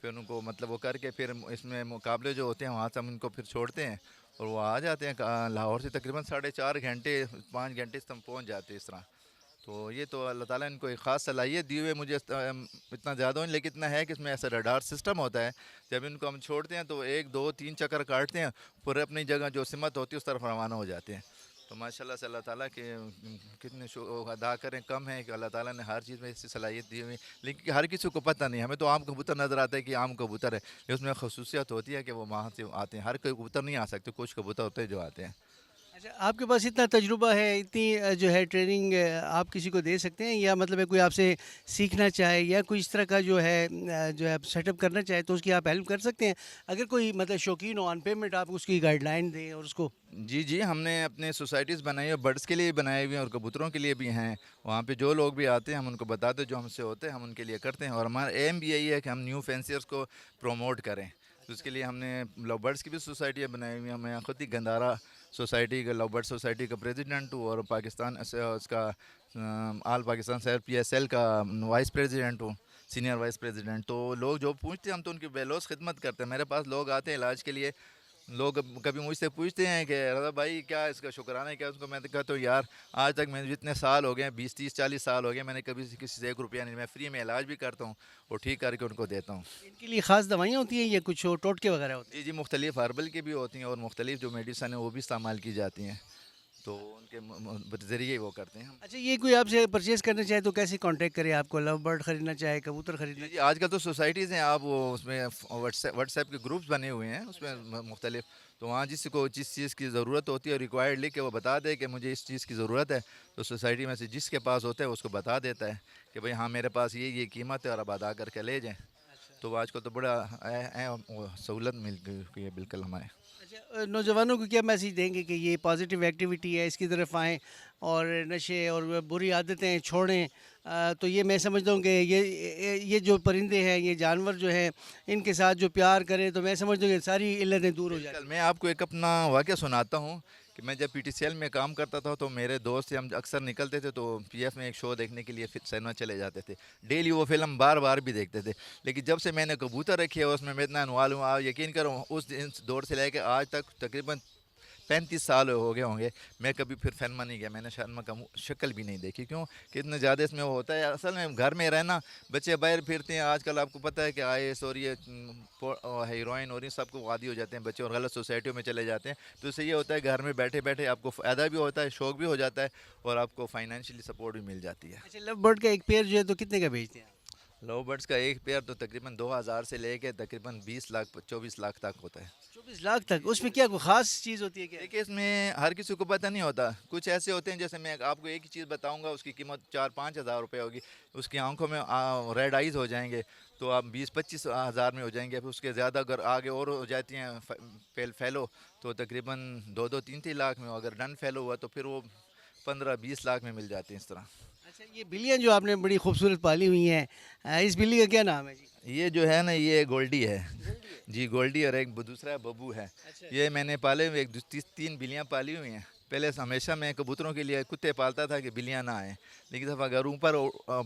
پھر ان کو مطلب وہ کر کے پھر اس میں مقابلے جو ہوتے ہیں وہاں سے ہم ان کو پھر چھوڑتے ہیں اور وہ آ جاتے ہیں لاہور سے تقریباً 4.5 گھنٹے 5 گھنٹے سے ہم پہنچ جاتے ہیں اس طرح. تو یہ تو اللہ تعالیٰ نے ان کو ایک خاص صلاحیت دی ہوئی ہے. مجھے اتنا زیادہ نہیں، لیکن اتنا ہے کہ اس میں ایسا ریڈار سسٹم ہوتا ہے. جب ان کو ہم چھوڑتے ہیں تو 1 2 3 چکر کاٹتے ہیں، پورے اپنی جگہ جو سمت ہوتی ہے اس طرف روانہ ہو جاتے ہیں. تو ماشاء اللہ سے اللہ تعالیٰ کے کتنے ادا کریں کم ہیں کہ اللہ تعالیٰ نے ہر چیز میں ایسی صلاحیت دی ہوئی. لیکن ہر کسی کو پتہ نہیں. ہمیں تو عام کبوتر نظر آتا ہے کہ عام کبوتر ہے، اس میں خصوصیت ہوتی ہے کہ وہ وہاں سے آتے ہیں. ہر کوئی کبوتر نہیں آ سکتے، کچھ کبوتر ہوتے ہیں جو آتے ہیں. اچھا، آپ کے پاس اتنا تجربہ ہے، اتنی جو ہے ٹریننگ آپ کسی کو دے سکتے ہیں، یا مطلب ہے کوئی آپ سے سیکھنا چاہے یا کوئی اس طرح کا جو ہے سیٹ اپ کرنا چاہے تو اس کی آپ ہیلپ کر سکتے ہیں؟ اگر کوئی مطلب شوقین ہو آن پیمنٹ آپ اس کی گائیڈ لائن دیں اور اس کو. جی جی، ہم نے اپنے سوسائٹیز بنائی ہے، برڈس کے لیے بھی بنائے ہوئے ہیں اور کبوتروں کے لیے بھی ہیں. وہاں پہ جو لوگ بھی آتے ہیں ہم ان کو بتاتے ہیں، جو ہم سے ہوتے ہیں ہم ان کے لیے کرتے ہیں. اور ہمارا ایم بھی یہی ہے کہ ہم نیو فینسیئرس کو پروموٹ کریں. تو اس کے لیے ہم نے لو برڈس کی بھی سوسائٹیاں بنائی ہوئی ہیں. میں خود ہی گندارا سوسائٹی کا، لو برڈ سوسائٹی کا پریزیڈنٹ ہوں، اور پاکستان اس کا آل پاکستان سیر PSL کا وائس پریزیڈنٹ ہوں، سینئر وائس پریزیڈنٹ. تو لوگ جو پوچھتے ہیں ہم تو ان کی بیلوس خدمت کرتے ہیں. میرے پاس لوگ آتے ہیں علاج کے لیے. لوگ کبھی مجھ سے پوچھتے ہیں کہ رضا بھائی کیا اس کا شکرانہ ہے کیا؟ اس کو میں کہتا ہوں یار آج تک میں جتنے سال ہو گئے ہیں، 20 30 40 سال ہو گئے، میں نے کبھی کسی سے 1 روپیہ نہیں. میں فری میں علاج بھی کرتا ہوں اور ٹھیک کر کے ان کو دیتا ہوں. ان کے لیے خاص دوائیاں ہوتی ہیں یا کچھ ٹوٹکے وغیرہ ہوتے ہیں؟ جی جی، مختلف ہربل کی بھی ہوتی ہیں اور مختلف جو میڈیسن ہیں وہ بھی استعمال کی جاتی ہیں. تو ان کے ذریعے وہ کرتے ہیں ہم. اچھا، یہ کوئی آپ سے پرچیز کرنا چاہے تو کیسے کانٹیکٹ کرے آپ کو؟ لو برڈ خریدنا چاہے، کبوتر خریدنا جی جی، آج کل تو سوسائٹیز ہیں، آپ وہ اس میں واٹس ایپ کے گروپس بنے ہوئے ہیں اس میں مختلف. تو وہاں جس کو جس چیز کی ضرورت ہوتی ہے ریکوائرڈ لکھ کے وہ بتا دے کہ مجھے اس چیز کی ضرورت ہے، تو سوسائٹی میں سے جس کے پاس ہوتا ہے اس کو بتا دیتا ہے کہ بھائی ہاں میرے پاس یہ قیمت ہے اور اب ادا کر کے لے جائیں. تو آج کل تو بڑا سہولت مل گئی ہے بالکل ہمارے. اچھا، نوجوانوں کو کیا میسیج دیں گے کہ یہ پازیٹیو ایکٹیویٹی ہے، اس کی طرف آئیں اور نشے اور بری عادتیں چھوڑیں؟ تو یہ میں سمجھتا ہوں کہ یہ جو پرندے ہیں، یہ جانور جو ہیں، ان کے ساتھ جو پیار کرے تو میں سمجھتا ہوں کہ ساری علتیں دور ہو جاتی ہیں. میں آپ کو ایک اپنا واقعہ سناتا ہوں کہ میں جب PTCL میں کام کرتا تھا تو میرے دوست سے ہم اکثر نکلتے تھے تو PF میں ایک شو دیکھنے کے لیے سینما چلے جاتے تھے. ڈیلی وہ فلم بار بار بھی دیکھتے تھے. لیکن جب سے میں نے کبوتر رکھے اس میں اتنا انوالو ہوں، آپ یقین کرو اس دور سے لے کے آج تک تقریباً 35 سال ہو گئے ہوں گے، میں کبھی پھر سینما نہیں گیا. میں نے سینما کا شکل بھی نہیں دیکھی. کیوں کہ اتنے زیادہ اس میں وہ ہوتا ہے. اصل میں گھر میں رہنا، بچے باہر پھرتے ہیں. آج کل آپ کو پتہ ہے کہ IS اور یہ ہیروئن اور یہ سب کو عادی ہو جاتے ہیں بچے اور غلط سوسائٹیوں میں چلے جاتے ہیں. تو اس سے یہ ہوتا ہے گھر میں بیٹھے بیٹھے آپ کو فائدہ بھی ہوتا ہے، شوق بھی ہو جاتا ہے اور آپ کو فائنینشلی سپورٹ بھی مل جاتی ہے. اچھا، لو برڈ کا ایک پیئر جو ہے تو کتنے کا بیچتے ہیں آپ؟ لو برڈس کا ایک پیئر تو تقریباً 2000 سے لے کے تقریباً 20 لاکھ 24 لاکھ تک ہوتا ہے. 24 لاکھ تک؟ اس میں کیا کوئی خاص چیز ہوتی ہے کیا؟ دیکھیے اس میں ہر کسی کو پتہ نہیں ہوتا. کچھ ایسے ہوتے ہیں جیسے میں آپ کو ایک ہی چیز بتاؤں گا اس کی قیمت 4 5 ہزار روپے ہوگی. اس کی آنکھوں میں ریڈ آئیز ہو جائیں گے تو آپ 20 25 ہزار میں ہو جائیں گے. پھر اس کے زیادہ اگر آگے اور ہو جاتی ہیں فیلو تو تقریباً 2 2 3 3 لاکھ میں. اگر ڈن فیلو ہوا تو پھر وہ 15 20 لاکھ میں مل جاتی ہیں اس طرح. اچھا، یہ بلیاں جو آپ نے بڑی خوبصورت پالی ہوئی ہیں، اس بلی کا کیا نام ہے جی؟ یہ جو ہے نا یہ گولڈی ہے. جی گولڈی، اور ایک دوسرا ببو ہے. یہ میں نے پالے ہوئے 3 بلیاں پالی ہوئی ہیں. پہلے ہمیشہ میں کبوتروں کے لیے کتے پالتا تھا کہ بلیاں نہ آئیں، لیکن دفعہ اگر اوپر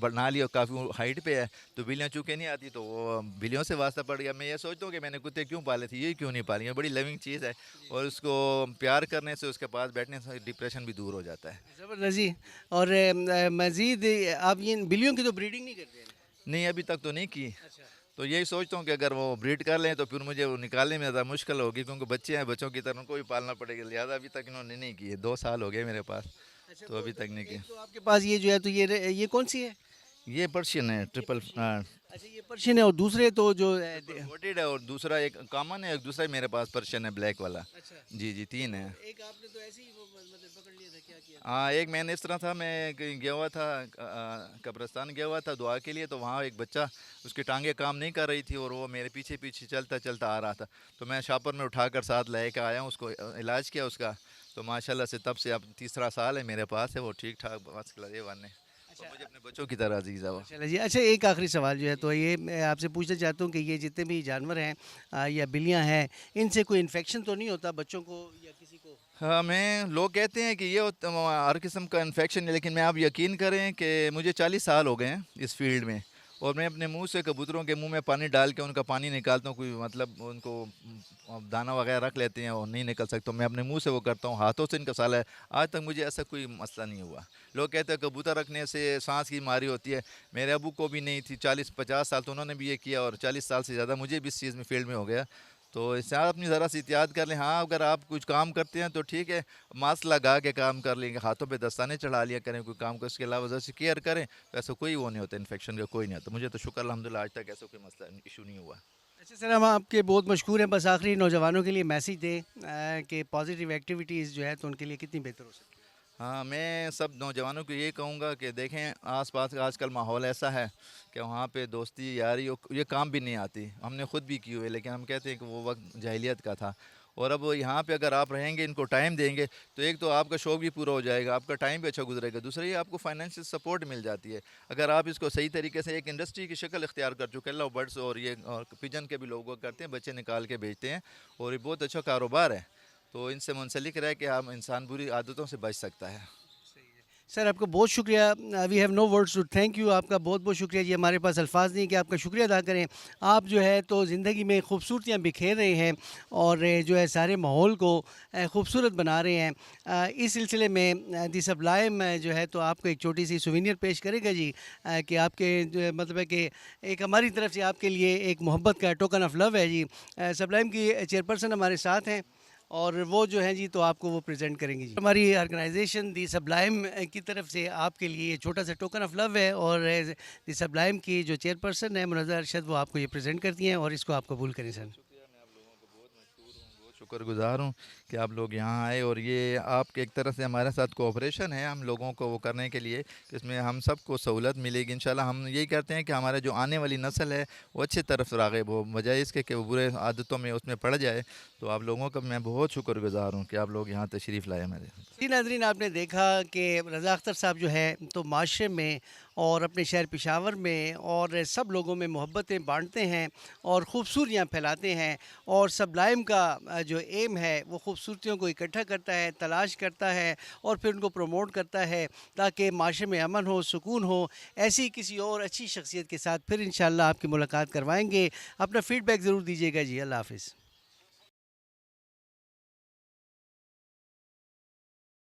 بنا لیا کافی ہائٹ پہ ہے تو بلیاں چونکہ نہیں آتی تو وہ بلیوں سے واسطہ پڑ گیا. میں یہ سوچتا ہوں کہ میں نے کتے کیوں پالے تھے، یہ کیوں نہیں پالی. یہ بڑی لونگ چیز ہے اور اس کو پیار کرنے سے، اس کے پاس بیٹھنے سے ڈپریشن بھی دور ہو جاتا ہے. زبردست جی. اور مزید آپ یہ بلیوں کی تو بریڈنگ نہیں کرتے ہیں؟ نہیں ابھی تک تو نہیں کی. اچھا. تو یہی سوچتا ہوں کہ اگر وہ بریڈ کر لیں تو پھر مجھے وہ نکالنے میں زیادہ مشکل ہوگی کیونکہ بچے ہیں، بچوں کی طرح ان کو بھی پالنا پڑے گا. لہٰذا ابھی تک انہوں نے نہیں کی ہے. 2 سال ہو گئے میرے پاس اچھا، تو ابھی تک نہیں کی. ایک تو آپ کے پاس یہ جو ہے تو یہ کون سی ہے؟ یہ پرشین ہے، ٹرپل اچھا، یہ پرشین ہے. اور دوسرے تو جو کوٹیڈ ہے اور دوسرا ایک کامن ہے، ایک دوسرا میرے پاس پرشین ہے بلیک والا. اچھا، جی جی 3 ہیں. ایک آپ نے تو ایسے ہی مطلب پکڑ لیا تھا، کیا کیا؟ ہاں ایک میں نے اس طرح تھا، میں کہیں گیا ہوا تھا قبرستان گیا ہوا تھا دعا کے لیے. تو وہاں ایک بچہ اس کی ٹانگیں کام نہیں کر رہی تھی اور وہ میرے پیچھے پیچھے چلتا چلتا آ رہا تھا. تو میں شاپر میں اٹھا کر ساتھ لے کے آیا ہوں، اس کو علاج کیا اس کا. تو ماشاءاللہ سے تب سے اب 3 سال ہے میرے پاس ہے، وہ ٹھیک ٹھاک بس لگے ورنے. مجھے اپنے بچوں کی طرح عزیز ہے وہ. چلیں جی. اچھا، ایک آخری سوال جو ہے تو یہ میں آپ سے پوچھنا چاہتا ہوں کہ یہ جتنے بھی جانور ہیں یا بلیاں ہیں، ان سے کوئی انفیکشن تو نہیں ہوتا بچوں کو یا کسی کو؟ ہمیں لوگ کہتے ہیں کہ یہ ہر قسم کا انفیکشن ہے، لیکن میں آپ یقین کریں کہ مجھے 40 سال ہو گئے ہیں اس فیلڈ میں اور میں اپنے منہ سے کبوتروں کے منہ میں پانی ڈال کے ان کا پانی نکالتا ہوں، کوئی مطلب ان کو دانہ وغیرہ رکھ لیتے ہیں اور نہیں نکل سکتا، میں اپنے منہ سے وہ کرتا ہوں، ہاتھوں سے ان کا سالا ہے، آج تک مجھے ایسا کوئی مسئلہ نہیں ہوا۔ لوگ کہتے ہیں کبوتر رکھنے سے سانس کی بیماری ہوتی ہے، میرے ابو کو بھی نہیں تھی، 40-50 سال تو انہوں نے بھی یہ کیا، اور 40 سال سے زیادہ مجھے بھی اس چیز میں فیلڈ میں ہو گیا۔ تو اس سے آپ اپنی ذرا سی احتیاط کر لیں۔ ہاں اگر آپ کچھ کام کرتے ہیں تو ٹھیک ہے، ماسک لگا کے کام کر لیں گے، ہاتھوں پہ دستانے چڑھا لیا کریں کوئی کام کو، اس کے علاوہ ذرا سی کیئر کریں تو ایسا کوئی وہ نہیں ہوتا، انفیکشن کا کوئی نہیں ہوتا۔ مجھے تو شکر الحمدللہ آج تک ایسا کوئی مسئلہ ایشو نہیں ہوا۔ اچھا سر، ہم آپ کے بہت مشکور ہیں، بس آخری نوجوانوں کے لیے میسیج دیں کہ پازیٹیو ایکٹیویٹیز جو ہے تو ان کے لیے کتنی بہتر ہو سکتی ہے؟ ہاں میں سب نوجوانوں کو یہ کہوں گا کہ دیکھیں آس پاس کا آج کل ماحول ایسا ہے کہ وہاں پہ دوستی یاری یہ کام بھی نہیں آتی، ہم نے خود بھی کی ہوئے، لیکن ہم کہتے ہیں کہ وہ وقت جاہلیت کا تھا، اور اب یہاں پہ اگر آپ رہیں گے، ان کو ٹائم دیں گے تو ایک تو آپ کا شوق بھی پورا ہو جائے گا، آپ کا ٹائم بھی اچھا گزرے گا، دوسرا یہ آپ کو فائنینشیل سپورٹ مل جاتی ہے اگر آپ اس کو صحیح طریقے سے ایک انڈسٹری کی شکل اختیار کر چکے ہیں۔ لو برڈس اور یہ اور پجن کے بھی لوگ کرتے ہیں، بچے نکال کے بیچتے ہیں، اور یہ بہت اچھا کاروبار ہے، تو ان سے منسلک رہ کہ ہم انسان بری عادتوں سے بچ سکتا ہے۔ سر آپ کا بہت شکریہ، we have no words to thank you, آپ کا بہت بہت شکریہ جی، ہمارے پاس الفاظ نہیں کہ آپ کا شکریہ ادا کریں۔ آپ جو ہے تو زندگی میں خوبصورتیاں بکھیر رہے ہیں اور جو ہے سارے ماحول کو خوبصورت بنا رہے ہیں۔ اس سلسلے میں دی سبلائم جو ہے تو آپ کو ایک چھوٹی سی سوینئر پیش کرے گا جی، کہ آپ کے جو مطلب ہے کہ ایک ہماری طرف سے آپ کے لیے ایک محبت کا ٹوکن آف لو ہے جی۔ سبلائم کی چیئرپرسن ہمارے ساتھ ہیں اور وہ جو ہیں جی تو آپ کو وہ پریزنٹ کریں گی جی۔ ہماری آرگنائزیشن دی سبلائم کی طرف سے آپ کے لیے یہ چھوٹا سا ٹوکن آف لو ہے، اور دی سبلائم کی جو چیئرپرسن ہے منظر ارشد، وہ آپ کو یہ پریزنٹ کرتی ہیں اور اس کو آپ قبول کریں سر۔ میں آپ لوگوں کو بہت مشکور ہوں، بہت شکر گزار ہوں کہ آپ لوگ یہاں آئے، اور یہ آپ کے ایک طرح سے ہمارے ساتھ کوآپریشن ہے ہم لوگوں کو وہ کرنے کے لیے، اس میں ہم سب کو سہولت ملے گی انشاءاللہ۔ ہم یہی کرتے ہیں کہ ہمارے جو آنے والی نسل ہے وہ اچھی طرف راغب ہو، بجائے اس کے کہ وہ برے عادتوں میں اس میں پڑ جائے، تو آپ لوگوں کا میں بہت شکر گزار ہوں کہ آپ لوگ یہاں تشریف لائے میرے۔ جی ناظرین، آپ نے دیکھا کہ رضا اختر صاحب جو ہے تو معاشرے میں اور اپنے شہر پشاور میں اور سب لوگوں میں محبتیں بانٹتے ہیں اور خوبصورتیاں پھیلاتے ہیں، اور سبلائم کا جو ایم ہے وہ خوبصورتیوں کو اکٹھا کرتا ہے، تلاش کرتا ہے اور پھر ان کو پروموٹ کرتا ہے تاکہ معاشرے میں امن ہو، سکون ہو۔ ایسی کسی اور اچھی شخصیت کے ساتھ پھر انشاءاللہ آپ کی ملاقات کروائیں گے۔ اپنا فیڈ بیک ضرور دیجیے گا جی۔ اللہ حافظ۔